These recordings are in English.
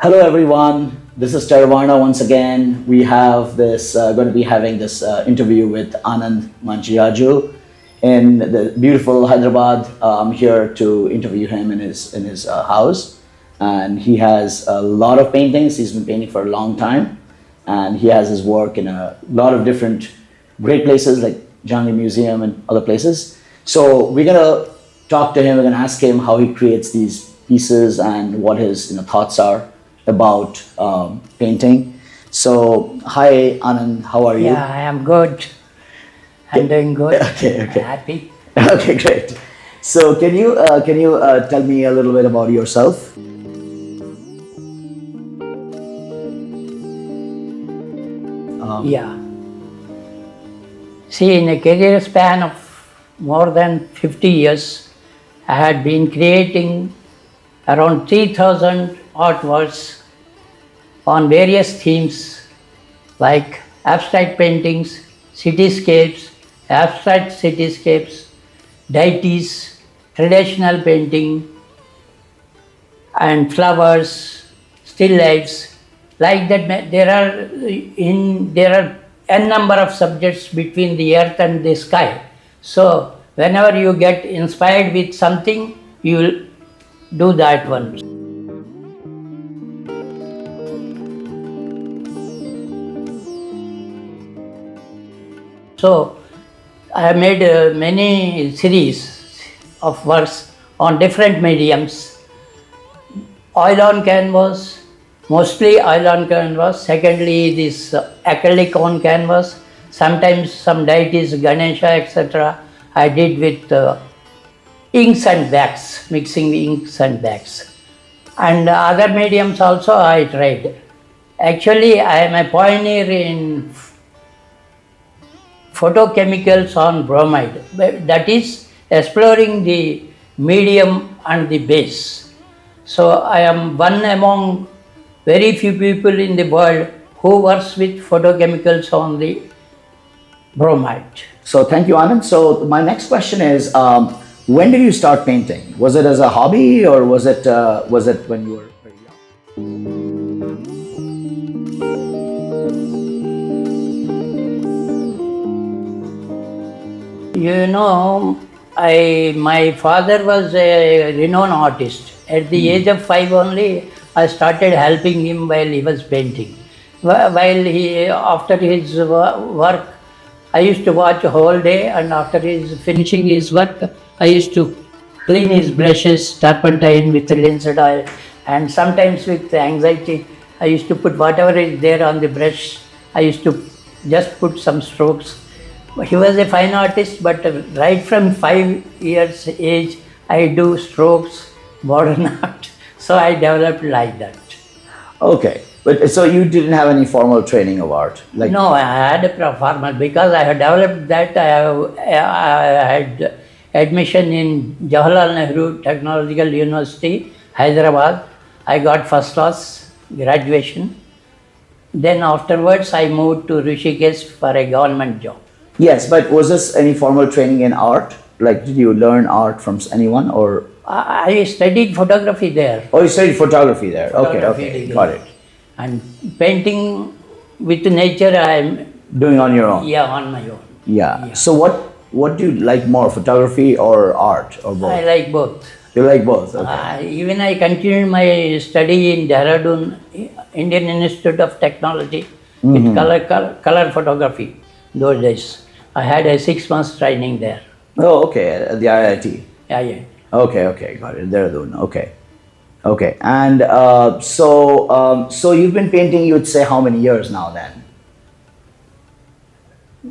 Hello, everyone. This is Teravarna once again. We have this going to be having this interview with Anand Manchiraju in the beautiful Hyderabad. I'm here to interview him in his house, and he has a lot of paintings. He's been painting for a long time, and he has his work in a lot of different great places like Jangli Museum and other places. So we're gonna talk to him. We're gonna ask him how he creates these pieces and what his thoughts are about painting. So, hi Anand, how are you? Yeah, I am good. I'm doing good. Okay. Happy. Okay, great. So, can you tell me a little bit about yourself? Yeah. See, in a career span of more than 50 years, I had been creating around 3,000 artworks on various themes like abstract paintings, cityscapes, abstract cityscapes, deities, traditional painting, and flowers, still lifes. Like that, there are n number of subjects between the earth and the sky. So whenever you get inspired with something, you will do that one. So I have made many series of works on different mediums. Oil on canvas, mostly oil on canvas. Secondly, this acrylic on canvas. Sometimes some deities, Ganesha, etc. I did with inks and wax, mixing inks and wax. And other mediums also I tried. Actually, I am a pioneer in photochemicals on bromide. That is exploring the medium and the base. So I am one among very few people in the world who works with photochemicals on the bromide. So, thank you, Anand. So, my next question is, when did you start painting? Was it as a hobby, or was it when you were very young? You know, my father was a renowned artist. At the age of 5 only, I started helping him while he was painting. After his work, I used to watch a whole day, and after his finishing his work, I used to clean his brushes, turpentine with linseed oil, and sometimes with anxiety, I used to put whatever is there on the brush. I used to just put some strokes. He was a fine artist, but right from 5 years age, I do strokes, modern art. So I developed like that. Okay, but so you didn't have any formal training of art, like? No, I had a formal, because I had developed that. I had admission in Jawarhala Nehru Technological University, Hyderabad. I got first class graduation. Then afterwards, I moved to Rishikesh for a government job. Yes, but was this any formal training in art? Like, did you learn art from anyone, or? I studied photography there. Oh, you studied photography there. Photography Okay, degree. got it. And painting with nature, I am Doing on your own. on my own. Yeah. So what do you like more, photography or art, or both? I like both. You like both. Okay. Even I continued my study in Dehradun, Indian Institute of Technology, with color photography. Those days, I had a 6 months training there. Oh, okay. At the IIT. Yeah. Okay, got it. Dehradun. Okay. And so you've been painting, you would say, how many years now then?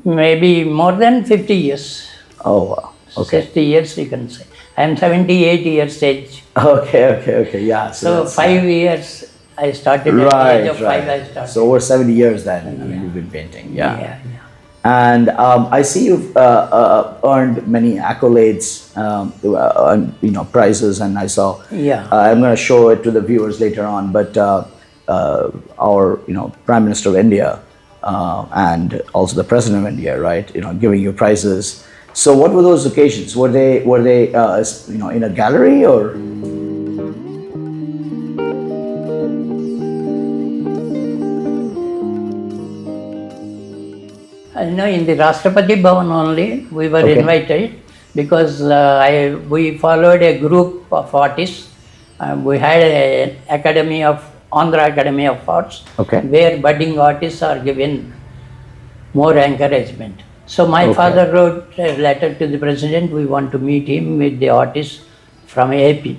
Maybe more than 50 years. Oh, wow. Okay. 60 years, you can say. I am 78 years age. Okay. Yeah. So that's, 5 years I started. At the age of 5 I started. So over 70 years then, I mean, you've been painting. Yeah. Yeah. And I see you've earned many accolades, prizes, and I saw. Yeah. I'm going to show it to the viewers later on, but our Prime Minister of India and also the President of India, right? Giving you prizes. So what were those occasions? Were they in a gallery or? know, in the Rashtrapati Bhawan only, we were Okay. invited because we followed a group of artists. We had an academy of Andhra Academy of Arts, Okay. where budding artists are given more encouragement. So my Okay. father wrote a letter to the president. We want to meet him with the artists from AP.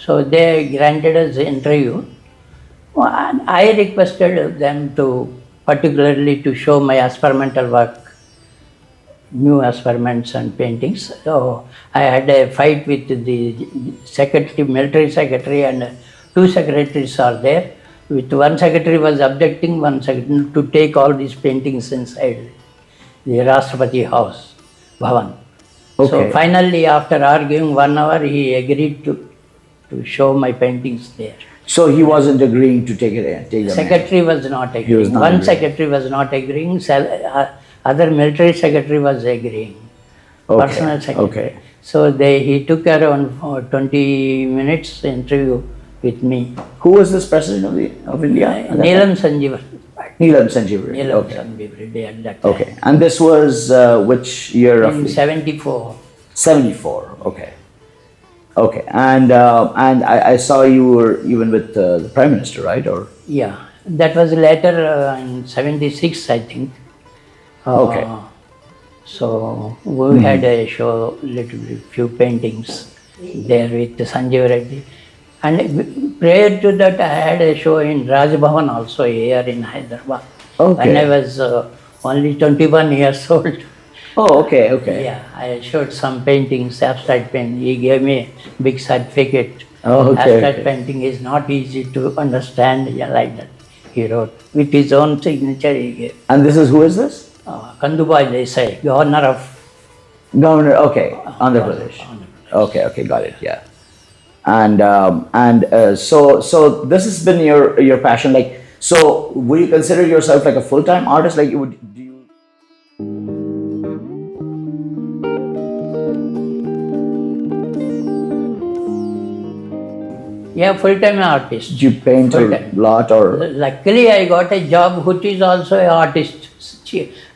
So they granted us the interview. And I requested them to particularly to show my experimental work, new experiments and paintings. So I had a fight with the secretary, military secretary, and two secretaries are there. With one secretary was objecting, one secretary to take all these paintings inside the Rashtrapati House, Bhavan. So Okay. finally, after arguing 1 hour, he agreed to show my paintings there. So he wasn't agreeing to take it in, take them in. Secretary was not agreeing. was not One agreeing. secretary was not agreeing. Other military secretary was agreeing. Okay, Personal secretary. okay. So he took around 20 minutes interview with me. Who was this president of India? at that Neelam Sanjeev. time? Neelam Sanjeev Reddy. Neelam Okay. Sanjeev Reddy at that time. Okay. And this was which year In roughly? 74. 74. Okay. Okay. And I saw you were even with the Prime Minister, right? Or Yeah. That was later in 76, I think. Okay. So we had a show, few paintings there with Sanjeev Reddy. And prior to that, I had a show in Raj Bhavan also here in Hyderabad. Okay. When I was only 21 years old. Oh, okay, okay. Yeah, I showed some paintings, abstract painting. He gave me a big certificate. Oh, okay, Abstract okay. painting is not easy to understand, yeah, like that. He wrote with his own signature. He gave. And this is who is this? Kandubai Desai, governor of Governor. Okay, Andhra Pradesh. Okay, okay, got it. Yeah. And so this has been your passion. Like, so would you consider yourself like a full-time artist? Like, do you? Yeah, full-time artist. Do you paint a Full-time. lot or? Luckily, I got a job which is also an artist.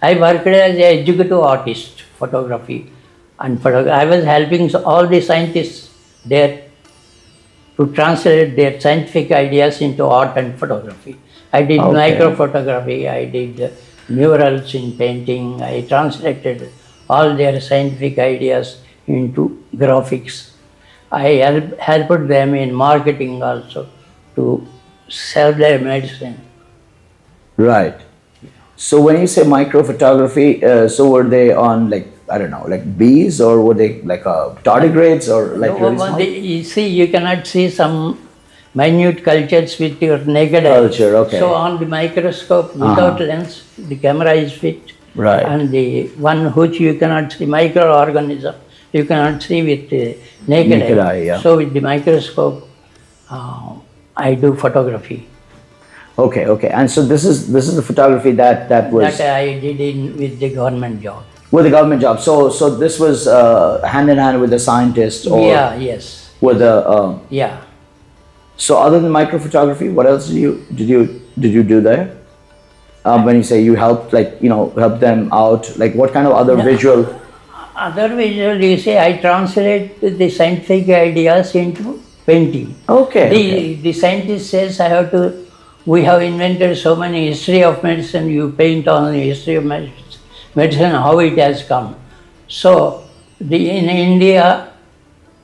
I worked as an educator artist, photography and photography. I was helping all the scientists there to translate their scientific ideas into art and photography. I did Okay. microphotography, I did murals in painting, I translated all their scientific ideas into graphics. I helped them in marketing also to sell their medicine. Right. So when you say microphotography, so were they on like, I don't know, like bees, or were they like tardigrades, or like really small? You see, you cannot see some minute cultures with your naked eye. Culture, okay. So on the microscope, without lens, the camera is fit. Right. And the one which you cannot see, microorganism, you cannot see with the naked, Naked eye, yeah. So with the microscope, I do photography. Okay, okay. And so this is the photography that was That I did with the government job. with the government job. So this was hand in hand with the scientist, or Yeah, yes. with the. Yeah. So other than microphotography, what else did you do there? When you say you helped, like, help them out, like what kind of other visual? Other visual, you say, I translate the scientific ideas into painting. Okay. The scientist says we have invented so many history of medicine, you paint on the history of medicine, how it has come. So in India,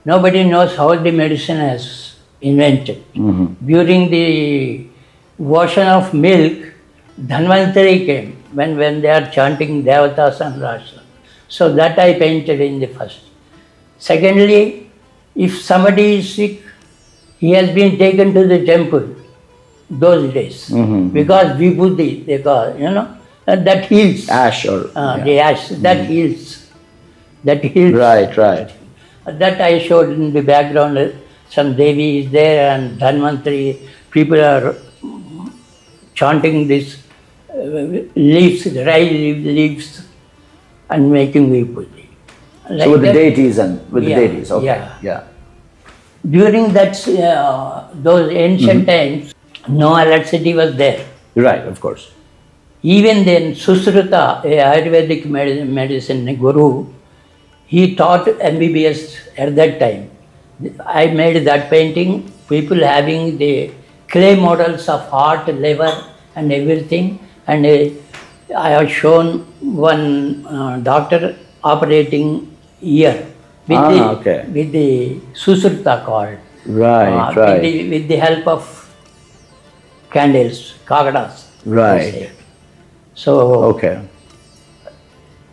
nobody knows how the medicine has invented. During the version of milk, Dhanvantari came when they are chanting Devatas and Rashtra. So that I painted in the first. Secondly, if somebody is sick, he has been taken to the temple those days because Vibhuti, they call, that heals. Ash or The ash, that heals. That heals. right. That I showed in the background. Some Devi is there and Dhanvantari, people are chanting this leaves, dry leaves and making vibhuti. So with the deities the deities, okay. Yeah. During that, those ancient times, no electricity was there. Right, of course. Even then, Susruta, a Ayurvedic medicine guru, he taught MBBS at that time. I made that painting, people having the clay models of heart, liver, and everything. And I have shown one doctor operating ear with, Okay. with the Susruta called. Right, With the help of candles, kagadas. Right. So, Okay.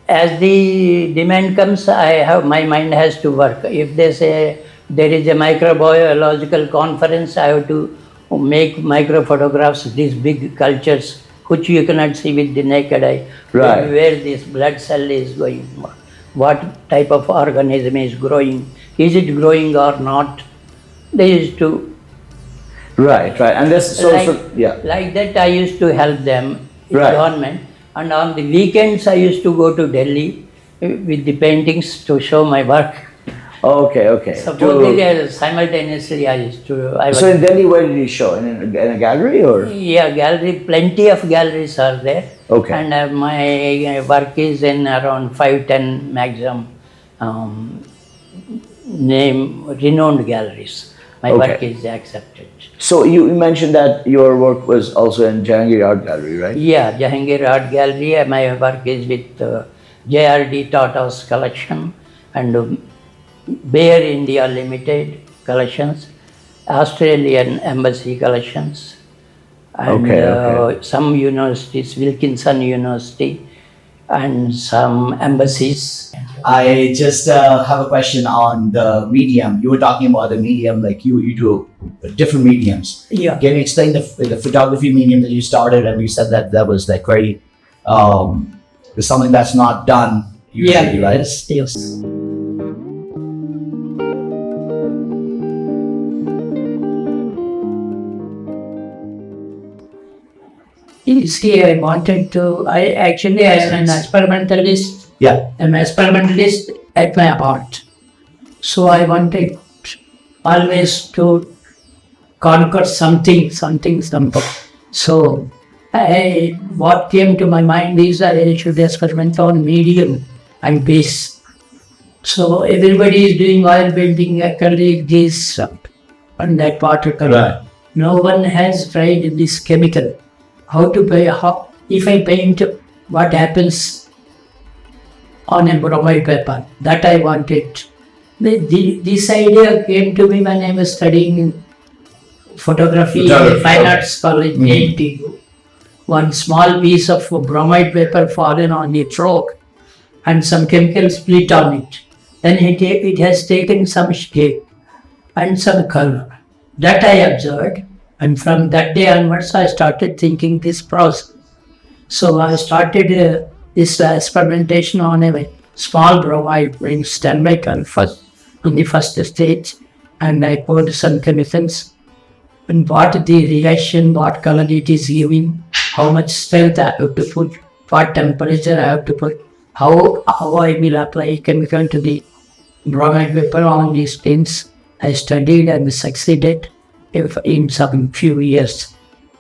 as the demand comes, my mind has to work. If they say there is a microbiological conference, I have to make microphotographs, these big cultures, which you cannot see with the naked eye, Right. where this blood cell is going, what type of organism is growing, is it growing or not. They used to Right. And this, yeah. like that, I used to help them in Right. government. And on the weekends, I used to go to Delhi with the paintings to show my work. Okay. Simultaneously, I used to. So in Delhi, where did you show? In a gallery or? Yeah, gallery. Plenty of galleries are there. Okay. And my work is in around 5-10 maximum renowned galleries. My work is accepted. So you mentioned that your work was also in Jahangir Art Gallery, right? Yeah, Jahangir Art Gallery. My work is with JRD Tata's collection and Bayer India Limited collections, Australian Embassy collections, and some universities, Wilkinson University, and some embassies. I just have a question on the medium. You were talking about the medium, like you do different mediums. Yeah. Can you explain the photography medium that you started? And you said that was like very, something that's not done usually, right? Yes. See, I wanted to, as an experimentalist, I'm an experimentalist at my art. So I wanted always to conquer something. So what came to my mind is I should experiment on medium and base. So everybody is doing oil painting, acrylic, this and that watercolor. Right. No one has tried this chemical. If I paint, what happens on a bromide paper? That I wanted. This idea came to me when I was studying photography in the Fine Arts College, NTU. One small piece of bromide paper fallen on the chalk and some chemical split on it. Then it has taken some shape and some color. That I observed. And from that day onwards, I started thinking this process. So I started this experimentation on a small bromide ring stand by first in the first stage, and I poured some chemicals and what the reaction, what color it is giving, how much strength I have to put, what temperature I have to put, how I will apply chemical to the bromide paper on these things. I studied and succeeded. In some few years,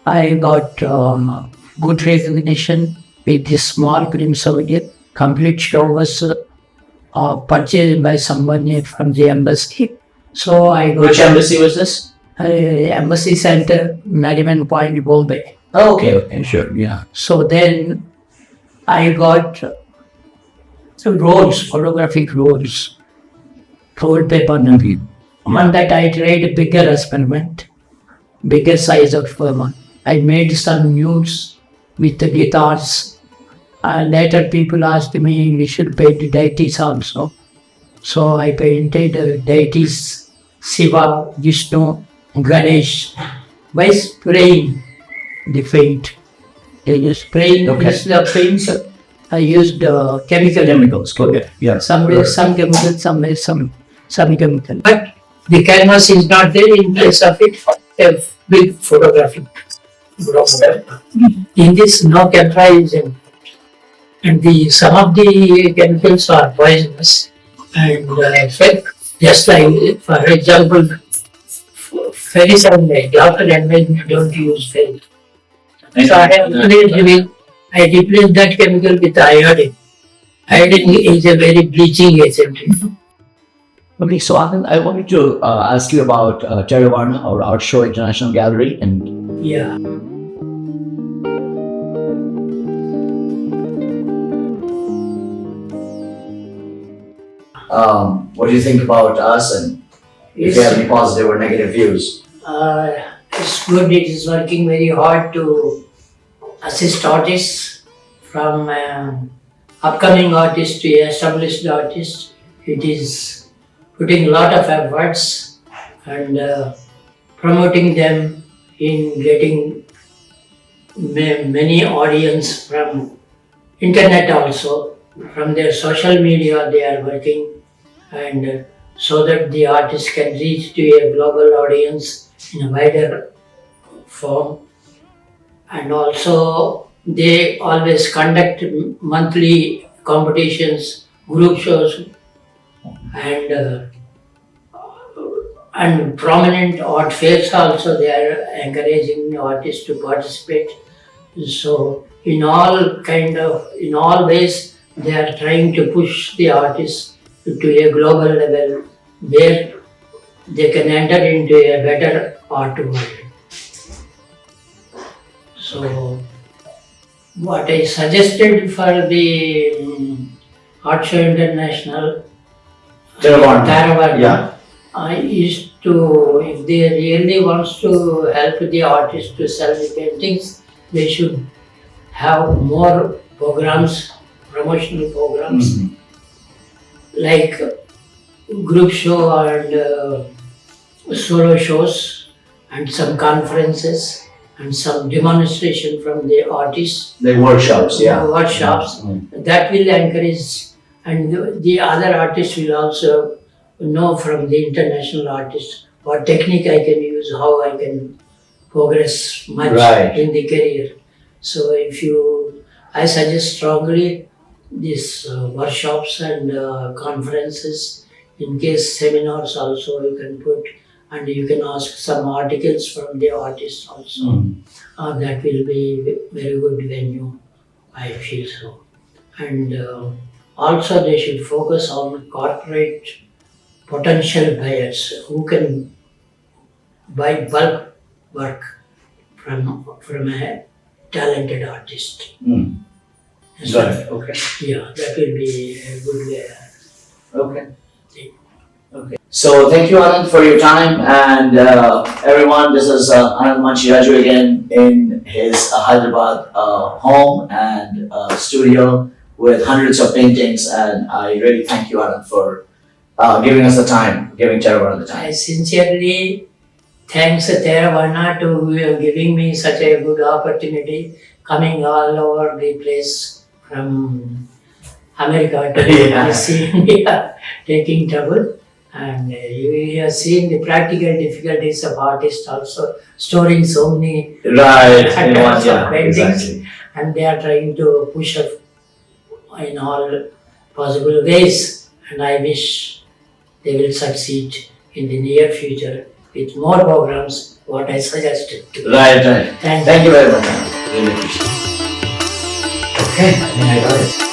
I got good recognition with this small film souvenir. Complete show was purchased by someone from the embassy. So I got. Which embassy was this? Embassy Center, Nariman Point, Bombay. Oh, okay, sure, yeah. So then I got rolls, photographic rolls, rolled paper. On that I tried a bigger experiment, bigger size of one. I made some nudes with the guitars. And later people asked me we should paint deities also. So I painted deities, Shiva, Vishnu, Ganesh, by spraying the paint. I used spraying the paint. I used chemicals. Okay. Yeah. Some chemicals, some chemical. But the canvas is not there. In place of it, a big photography. In this, no camera is in. And some of the chemicals are poisonous and fake. Just like, for example, ferrous and doctor advised me don't use ferrous. So I have removed I replace that chemical with iodine. Iodine is a very bleaching agent. Okay, so Anand, I wanted to ask you about Teravarna or Art Show International Gallery, and Yeah. what do you think about us, and if you have any positive or negative views? It's good. It is working very hard to assist artists from upcoming artists to established artists. It is putting a lot of efforts and promoting them in getting many audience from internet also, from their social media they are working, and so that the artist can reach to a global audience in a wider form. And also they always conduct monthly competitions, group shows, and and prominent art fairs also. They are encouraging artists to participate. So in all ways they are trying to push the artists to a global level where they can enter into a better art world. So what I suggested for the Art Show International Teravarna, Yeah. is to, if they really wants to help the artists to sell the paintings, they should have more programs, promotional programs, like group show and solo shows, and some conferences, and some demonstration from the artists. The workshops, yeah. Workshops. That will encourage, and the other artists will also know from the international artists what technique I can use, how I can progress much in the career. So I suggest strongly these workshops and conferences. In case seminars also you can put, and you can ask some articles from the artists also. That will be very good venue, I feel so. And also they should focus on corporate potential buyers who can buy bulk work from a talented artist. So, Got it. Okay. yeah, that will be a good way. Okay. Okay. So thank you, Anand, for your time, and everyone. This is Anand Manchiraju again in his Hyderabad home and studio with hundreds of paintings. And I really thank you, Anand, for giving us the time, giving Teravarna the time. I sincerely thanks Teravarna to giving me such a good opportunity, coming all over the place from America to see India, taking trouble. And you have seen the practical difficulties of artists also, storing so many types of paintings, exactly. and they are trying to push up in all possible ways. And I wish they will succeed in the near future with more programs, what I suggested. Right. Thank Thank you very much. Really appreciate it. Okay, I think I got it.